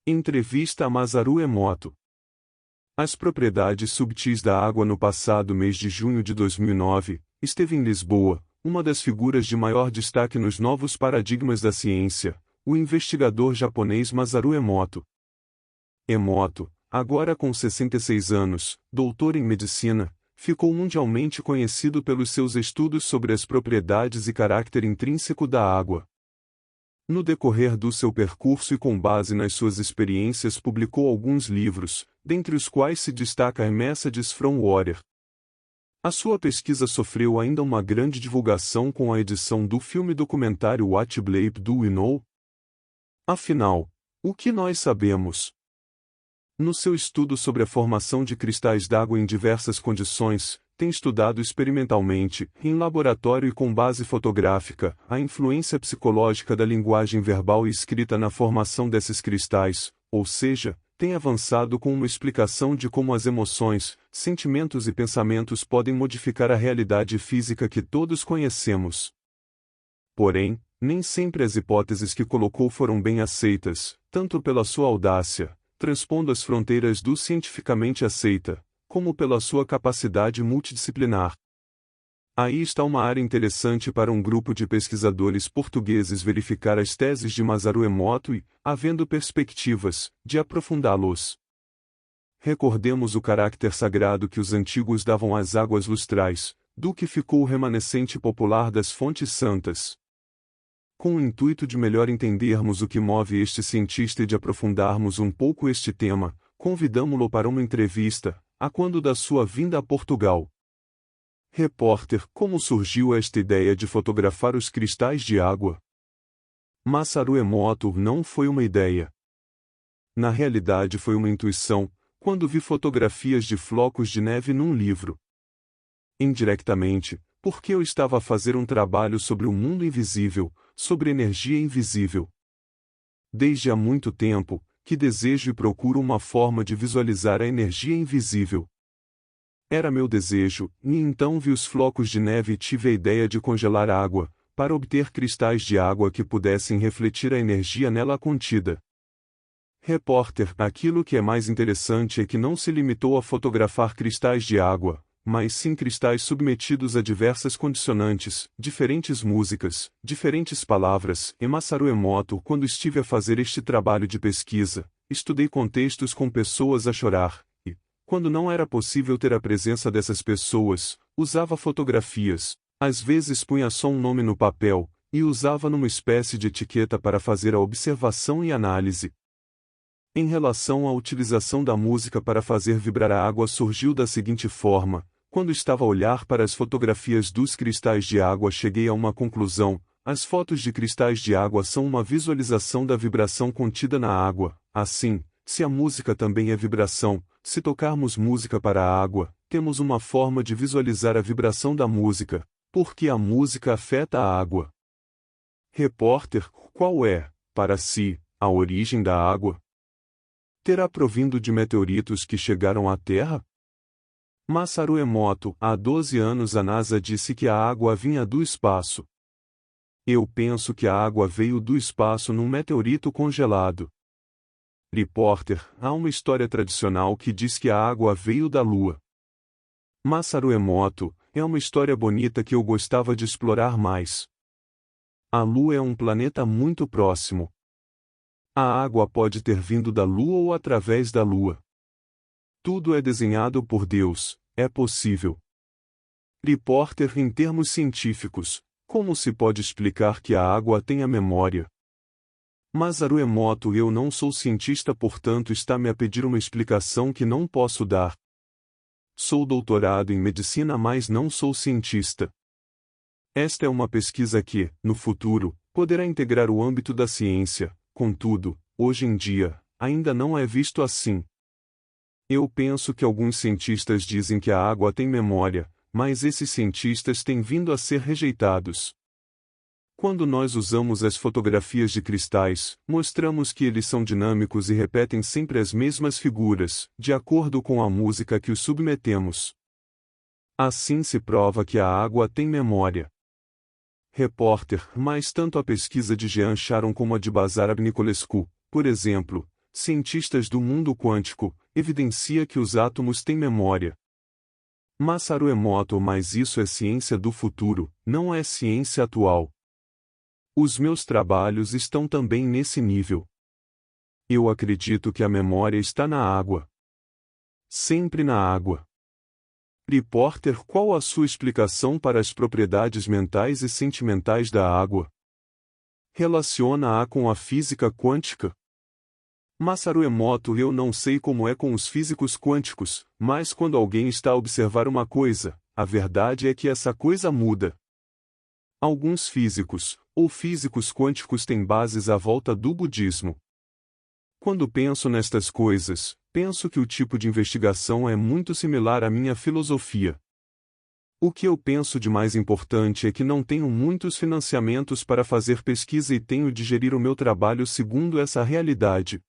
Entrevista a Masaru Emoto. As propriedades subtis da água. No passado mês de junho de 2009, esteve em Lisboa, uma das figuras de maior destaque nos novos paradigmas da ciência, o investigador japonês Masaru Emoto. Emoto, agora com 66 anos, doutor em medicina, ficou mundialmente conhecido pelos seus estudos sobre as propriedades e caráter intrínseco da água. No decorrer do seu percurso e com base nas suas experiências publicou alguns livros, dentre os quais se destaca A Messages from Water. A sua pesquisa sofreu ainda uma grande divulgação com a edição do filme documentário What Bleep Do We Know? Afinal, o que nós sabemos? No seu estudo sobre a formação de cristais d'água em diversas condições, tem estudado experimentalmente, em laboratório e com base fotográfica, a influência psicológica da linguagem verbal e escrita na formação desses cristais, ou seja, tem avançado com uma explicação de como as emoções, sentimentos e pensamentos podem modificar a realidade física que todos conhecemos. Porém, nem sempre as hipóteses que colocou foram bem aceitas, tanto pela sua audácia, transpondo as fronteiras do cientificamente aceita, como pela sua capacidade multidisciplinar. Aí está uma área interessante para um grupo de pesquisadores portugueses verificar as teses de Masaru Emoto e, havendo perspectivas, de aprofundá-los. Recordemos o caráter sagrado que os antigos davam às águas lustrais, do que ficou o remanescente popular das fontes santas. Com o intuito de melhor entendermos o que move este cientista e de aprofundarmos um pouco este tema, convidamo-lo para uma entrevista, a quando da sua vinda a Portugal. Repórter: como surgiu esta ideia de fotografar os cristais de água? Masaru Emoto: não foi uma ideia. Na realidade foi uma intuição, quando vi fotografias de flocos de neve num livro. Indiretamente, porque eu estava a fazer um trabalho sobre o mundo invisível, sobre energia invisível. Desde há muito tempo, que desejo e procuro uma forma de visualizar a energia invisível. Era meu desejo, e então vi os flocos de neve e tive a ideia de congelar água, para obter cristais de água que pudessem refletir a energia nela contida. Repórter: aquilo que é mais interessante é que não se limitou a fotografar cristais de água, mas sim cristais submetidos a diversas condicionantes, diferentes músicas, diferentes palavras. E Masaru Emoto: quando estive a fazer este trabalho de pesquisa, estudei contextos com pessoas a chorar, e, quando não era possível ter a presença dessas pessoas, usava fotografias, às vezes punha só um nome no papel, e usava numa espécie de etiqueta para fazer a observação e análise. Em relação à utilização da música para fazer vibrar a água, surgiu da seguinte forma: quando estava a olhar para as fotografias dos cristais de água, cheguei a uma conclusão: as fotos de cristais de água são uma visualização da vibração contida na água. Assim, se a música também é vibração, se tocarmos música para a água, temos uma forma de visualizar a vibração da música, porque a música afeta a água. Repórter: qual é, para si, a origem da água? Terá provindo de meteoritos que chegaram à Terra? Masaru Emoto: há 12 anos a NASA disse que a água vinha do espaço. Eu penso que a água veio do espaço num meteorito congelado. Repórter: há uma história tradicional que diz que a água veio da Lua. Masaru Emoto: é uma história bonita que eu gostava de explorar mais. A Lua é um planeta muito próximo. A água pode ter vindo da Lua ou através da Lua. Tudo é desenhado por Deus, é possível. Repórter: em termos científicos, como se pode explicar que a água tenha memória? Masaru Emoto: eu não sou cientista, portanto está-me a pedir uma explicação que não posso dar. Sou doutorado em medicina, mas não sou cientista. Esta é uma pesquisa que, no futuro, poderá integrar o âmbito da ciência, contudo, hoje em dia, ainda não é visto assim. Eu penso que alguns cientistas dizem que a água tem memória, mas esses cientistas têm vindo a ser rejeitados. Quando nós usamos as fotografias de cristais, mostramos que eles são dinâmicos e repetem sempre as mesmas figuras, de acordo com a música que os submetemos. Assim se prova que a água tem memória. Repórter: mas tanto a pesquisa de Jean Charon como a de Bazarab Nicolescu, por exemplo, cientistas do mundo quântico, evidencia que os átomos têm memória. Masaru Emoto, mas isso é ciência do futuro, não é ciência atual. Os meus trabalhos estão também nesse nível. Eu acredito que a memória está na água. Sempre na água. Repórter, qual a sua explicação para as propriedades mentais e sentimentais da água? Relaciona-a com a física quântica? Masaru Emoto, eu não sei como é com os físicos quânticos, mas quando alguém está a observar uma coisa, a verdade é que essa coisa muda. Alguns físicos, ou físicos quânticos têm bases à volta do budismo. Quando penso nestas coisas, penso que o tipo de investigação é muito similar à minha filosofia. O que eu penso de mais importante é que não tenho muitos financiamentos para fazer pesquisa e tenho de gerir o meu trabalho segundo essa realidade.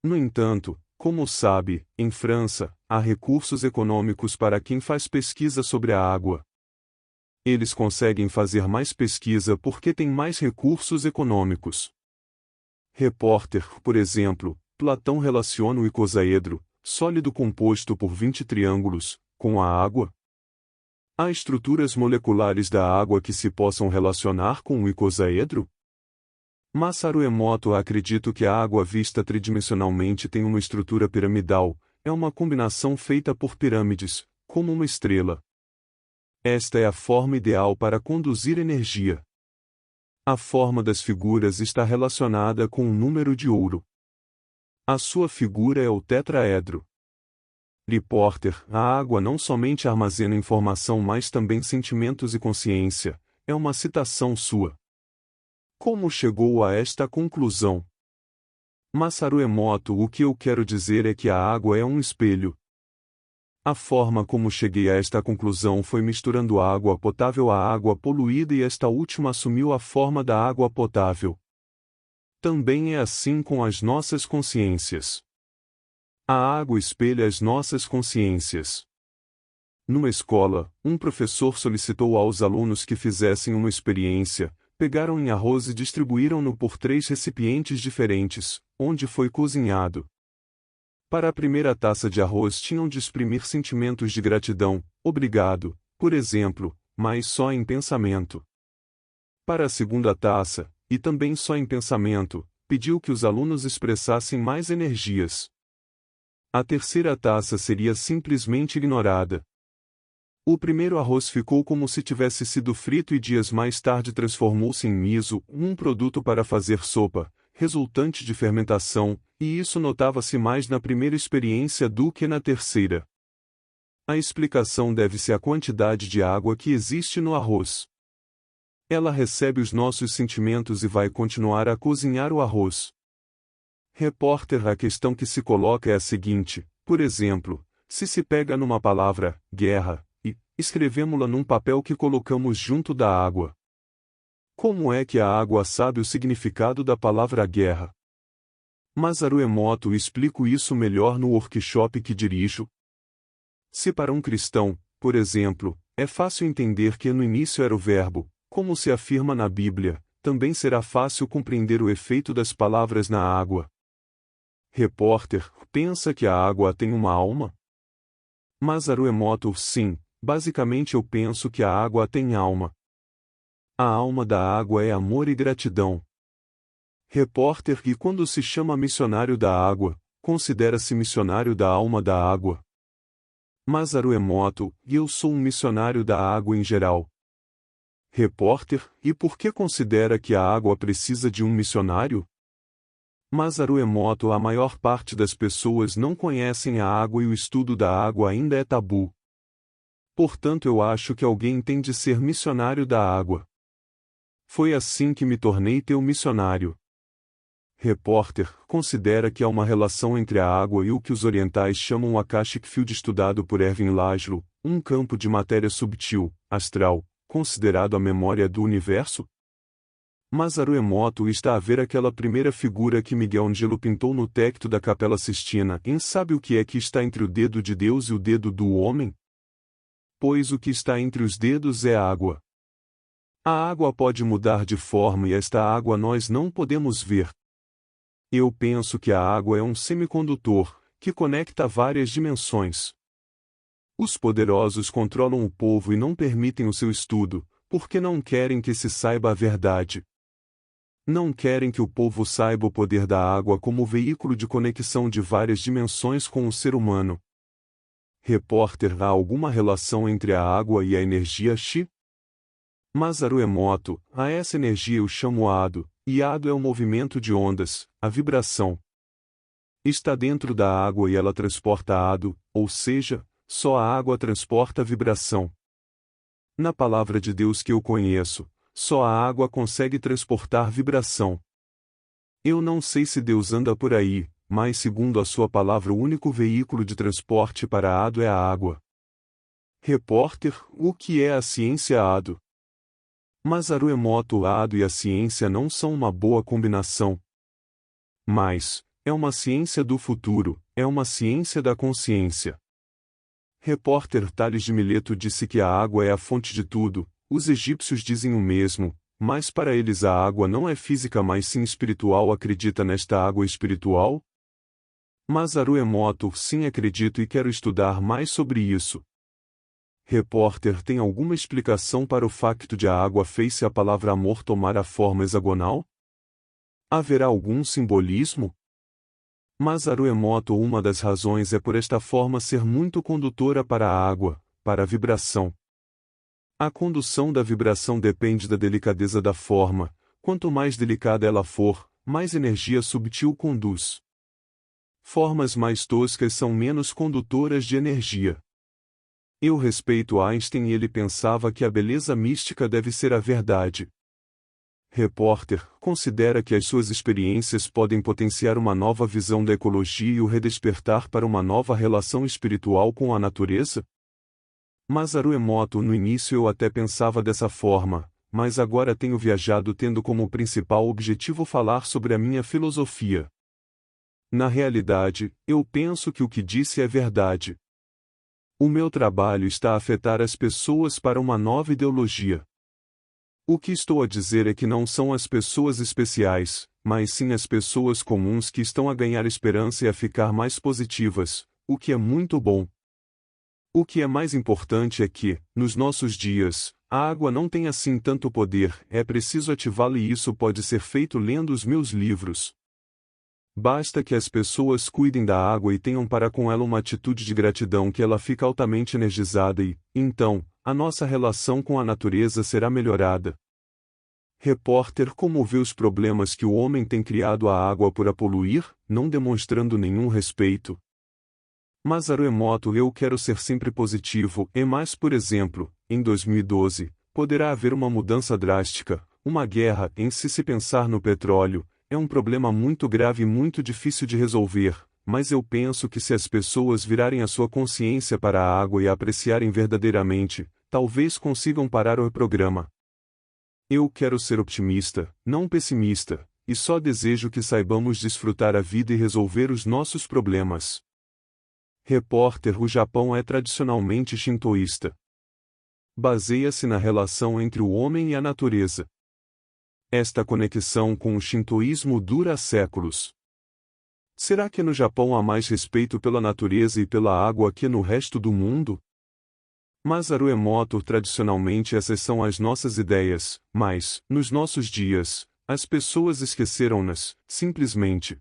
No entanto, como sabe, em França, há recursos econômicos para quem faz pesquisa sobre a água. Eles conseguem fazer mais pesquisa porque têm mais recursos econômicos. Repórter, por exemplo, Platão relaciona o icosaedro, sólido composto por 20 triângulos, com a água. Há estruturas moleculares da água que se possam relacionar com o icosaedro? Masaru Emoto, acredito que a água vista tridimensionalmente tem uma estrutura piramidal, é uma combinação feita por pirâmides, como uma estrela. Esta é a forma ideal para conduzir energia. A forma das figuras está relacionada com o número de ouro. A sua figura é o tetraedro. Repórter, a água não somente armazena informação mas também sentimentos e consciência, é uma citação sua. Como chegou a esta conclusão? Masaru Emoto, o que eu quero dizer é que a água é um espelho. A forma como cheguei a esta conclusão foi misturando água potável à água poluída e esta última assumiu a forma da água potável. Também é assim com as nossas consciências. A água espelha as nossas consciências. Numa escola, um professor solicitou aos alunos que fizessem uma experiência. Pegaram em arroz e distribuíram-no por 3 recipientes diferentes, onde foi cozinhado. Para a primeira taça de arroz tinham de exprimir sentimentos de gratidão, obrigado, por exemplo, mas só em pensamento. Para a segunda taça, e também só em pensamento, pediu que os alunos expressassem mais energias. A terceira taça seria simplesmente ignorada. O primeiro arroz ficou como se tivesse sido frito e dias mais tarde transformou-se em miso, um produto para fazer sopa, resultante de fermentação, e isso notava-se mais na primeira experiência do que na terceira. A explicação deve-se à quantidade de água que existe no arroz. Ela recebe os nossos sentimentos e vai continuar a cozinhar o arroz. Repórter, a questão que se coloca é a seguinte, por exemplo, se pega numa palavra, guerra, escrevemo-la num papel que colocamos junto da água. Como é que a água sabe o significado da palavra guerra? Masaru Emoto, explico isso melhor no workshop que dirijo. Se para um cristão, por exemplo, é fácil entender que no início era o verbo, como se afirma na Bíblia, também será fácil compreender o efeito das palavras na água. Repórter, pensa que a água tem uma alma? Masaru Emoto, sim. Basicamente eu penso que a água tem alma. A alma da água é amor e gratidão. Repórter, e quando se chama missionário da água, considera-se missionário da alma da água. Masaru Emoto, e eu sou um missionário da água em geral. Repórter, e por que considera que a água precisa de um missionário? Masaru Emoto, a maior parte das pessoas não conhecem a água e o estudo da água ainda é tabu. Portanto eu acho que alguém tem de ser missionário da água. Foi assim que me tornei teu missionário. Repórter, considera que há uma relação entre a água e o que os orientais chamam o Akashic Field estudado por Erwin Laszlo, um campo de matéria subtil, astral, considerado a memória do universo? Masaru Emoto, está a ver aquela primeira figura que Miguel Ângelo pintou no teto da Capela Sistina, sabe o que é que está entre o dedo de Deus e o dedo do homem? Pois o que está entre os dedos é a água. A água pode mudar de forma e esta água nós não podemos ver. Eu penso que a água é um semicondutor, que conecta várias dimensões. Os poderosos controlam o povo e não permitem o seu estudo, porque não querem que se saiba a verdade. Não querem que o povo saiba o poder da água como veículo de conexão de várias dimensões com o ser humano. Repórter: há alguma relação entre a água e a energia Chi? Masaru Emoto: a essa energia eu chamo Ado, e Ado é o movimento de ondas, a vibração. Está dentro da água e ela transporta Ado, ou seja, só a água transporta vibração. Na palavra de Deus que eu conheço, só a água consegue transportar vibração. Eu não sei se Deus anda por aí, mas segundo a sua palavra o único veículo de transporte para Ado é a água. Repórter: o que é a ciência Ado? Masaru Emoto: Ado e a ciência não são uma boa combinação. Mas, é uma ciência do futuro, é uma ciência da consciência. Repórter: Tales de Mileto disse que a água é a fonte de tudo. Os egípcios dizem o mesmo, mas para eles a água não é física mas sim espiritual. Acredita nesta água espiritual? Masaru Emoto: sim, acredito e quero estudar mais sobre isso. Repórter: tem alguma explicação para o facto de a água fez-se a palavra amor tomar a forma hexagonal? Haverá algum simbolismo? Masaru Emoto: uma das razões é por esta forma ser muito condutora para a água, para a vibração. A condução da vibração depende da delicadeza da forma, quanto mais delicada ela for, mais energia subtil conduz. Formas mais toscas são menos condutoras de energia. Eu respeito Einstein e ele pensava que a beleza mística deve ser a verdade. Repórter: considera que as suas experiências podem potenciar uma nova visão da ecologia e o redespertar para uma nova relação espiritual com a natureza? Masaru Emoto: no início eu até pensava dessa forma, mas agora tenho viajado tendo como principal objetivo falar sobre a minha filosofia. Na realidade, eu penso que o que disse é verdade. O meu trabalho está a afetar as pessoas para uma nova ideologia. O que estou a dizer é que não são as pessoas especiais, mas sim as pessoas comuns que estão a ganhar esperança e a ficar mais positivas, o que é muito bom. O que é mais importante é que, nos nossos dias, a água não tem assim tanto poder, é preciso ativá-la e isso pode ser feito lendo os meus livros. Basta que as pessoas cuidem da água e tenham para com ela uma atitude de gratidão que ela fica altamente energizada e, então, a nossa relação com a natureza será melhorada. Repórter: como vê os problemas que o homem tem criado à água por a poluir, não demonstrando nenhum respeito? Masaru Emoto: eu quero ser sempre positivo, mas por exemplo, em 2012, poderá haver uma mudança drástica, uma guerra. Em se pensar no petróleo, é um problema muito grave e muito difícil de resolver, mas eu penso que se as pessoas virarem a sua consciência para a água e a apreciarem verdadeiramente, talvez consigam parar o programa. Eu quero ser optimista, não pessimista, e só desejo que saibamos desfrutar a vida e resolver os nossos problemas. Repórter: o Japão é tradicionalmente shintoísta. Baseia-se na relação entre o homem e a natureza. Esta conexão com o shintoísmo dura há séculos. Será que no Japão há mais respeito pela natureza e pela água que no resto do mundo? Masaru Emoto: tradicionalmente essas são as nossas ideias, mas, nos nossos dias, as pessoas esqueceram-nas, simplesmente.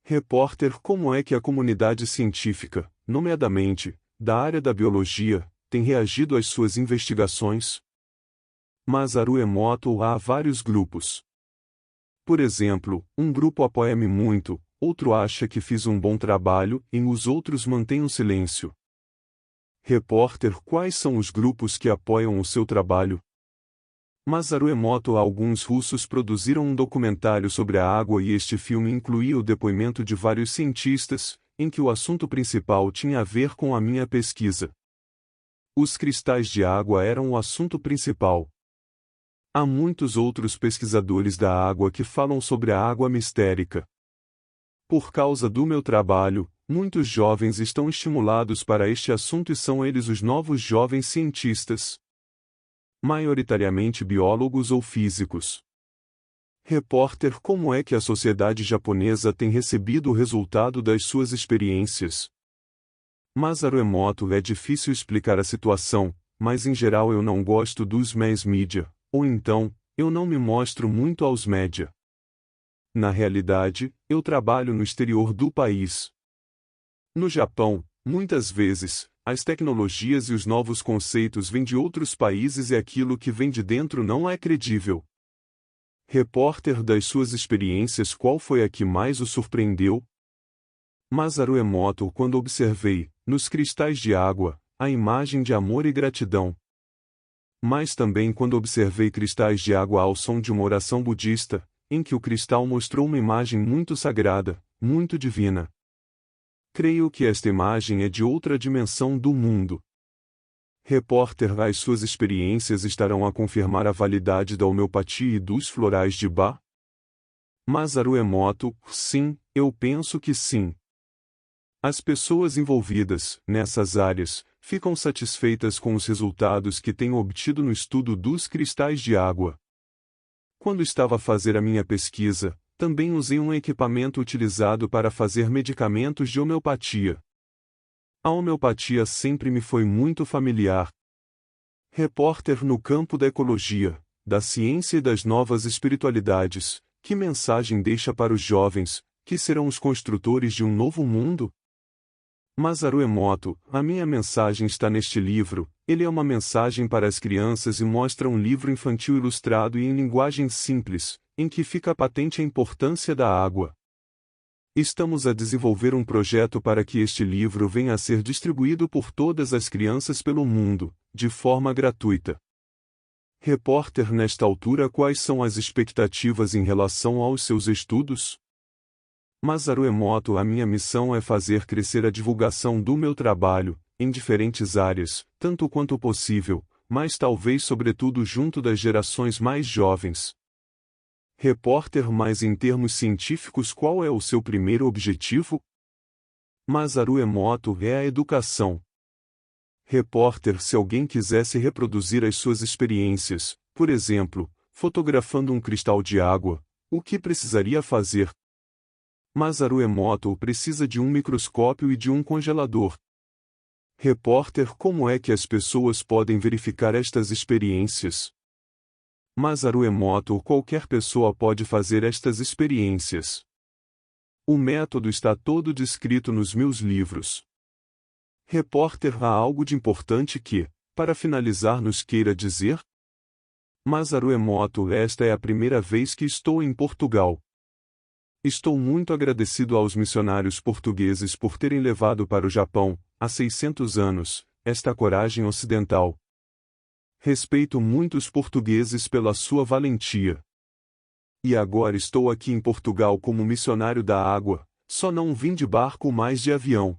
Repórter: como é que a comunidade científica, nomeadamente, da área da biologia, tem reagido às suas investigações? Masaru Emoto: há vários grupos. Por exemplo, um grupo apoia-me muito, outro acha que fiz um bom trabalho, e os outros mantêm o silêncio. Repórter: quais são os grupos que apoiam o seu trabalho? Masaru Emoto: alguns russos produziram um documentário sobre a água e este filme incluía o depoimento de vários cientistas, em que o assunto principal tinha a ver com a minha pesquisa. Os cristais de água eram o assunto principal. Há muitos outros pesquisadores da água que falam sobre a água mistérica. Por causa do meu trabalho, muitos jovens estão estimulados para este assunto e são eles os novos jovens cientistas. Maioritariamente biólogos ou físicos. Repórter: como é que a sociedade japonesa tem recebido o resultado das suas experiências? Masaru Emoto: é difícil explicar a situação, mas em geral eu não gosto dos mass media, ou então, eu não me mostro muito aos média. Na realidade, eu trabalho no exterior do país. No Japão, muitas vezes, as tecnologias e os novos conceitos vêm de outros países e aquilo que vem de dentro não é credível. Repórter: das suas experiências, qual foi a que mais o surpreendeu? Masaru Emoto: quando observei, nos cristais de água, a imagem de amor e gratidão. Mas também quando observei cristais de água ao som de uma oração budista, em que o cristal mostrou uma imagem muito sagrada, muito divina. Creio que esta imagem é de outra dimensão do mundo. Repórter: as suas experiências estarão a confirmar a validade da homeopatia e dos florais de Bach? Masaru Emoto: sim, eu penso que sim. As pessoas envolvidas, nessas áreas, ficam satisfeitas com os resultados que tenho obtido no estudo dos cristais de água. Quando estava a fazer a minha pesquisa, também usei um equipamento utilizado para fazer medicamentos de homeopatia. A homeopatia sempre me foi muito familiar. Repórter: no campo da ecologia, da ciência e das novas espiritualidades, que mensagem deixa para os jovens, que serão os construtores de um novo mundo? Masaru Emoto: a minha mensagem está neste livro. Ele é uma mensagem para as crianças e mostra um livro infantil ilustrado e em linguagem simples, em que fica patente a importância da água. Estamos a desenvolver um projeto para que este livro venha a ser distribuído por todas as crianças pelo mundo, de forma gratuita. Repórter: nesta altura, quais são as expectativas em relação aos seus estudos? Masaru Emoto: a minha missão é fazer crescer a divulgação do meu trabalho, em diferentes áreas, tanto quanto possível, mas talvez sobretudo junto das gerações mais jovens. Repórter: mas em termos científicos, qual é o seu primeiro objetivo? Masaru Emoto: é a educação. Repórter: se alguém quisesse reproduzir as suas experiências, por exemplo, fotografando um cristal de água, o que precisaria fazer? Masaru Emoto: precisa de um microscópio e de um congelador. Repórter: como é que as pessoas podem verificar estas experiências? Masaru Emoto: qualquer pessoa pode fazer estas experiências. O método está todo descrito nos meus livros. Repórter: há algo de importante que, para finalizar, nos queira dizer? Masaru Emoto: esta é a primeira vez que estou em Portugal. Estou muito agradecido aos missionários portugueses por terem levado para o Japão, há 600 anos, esta coragem ocidental. Respeito muito os portugueses pela sua valentia. E agora estou aqui em Portugal como missionário da água, só não vim de barco, mas de avião.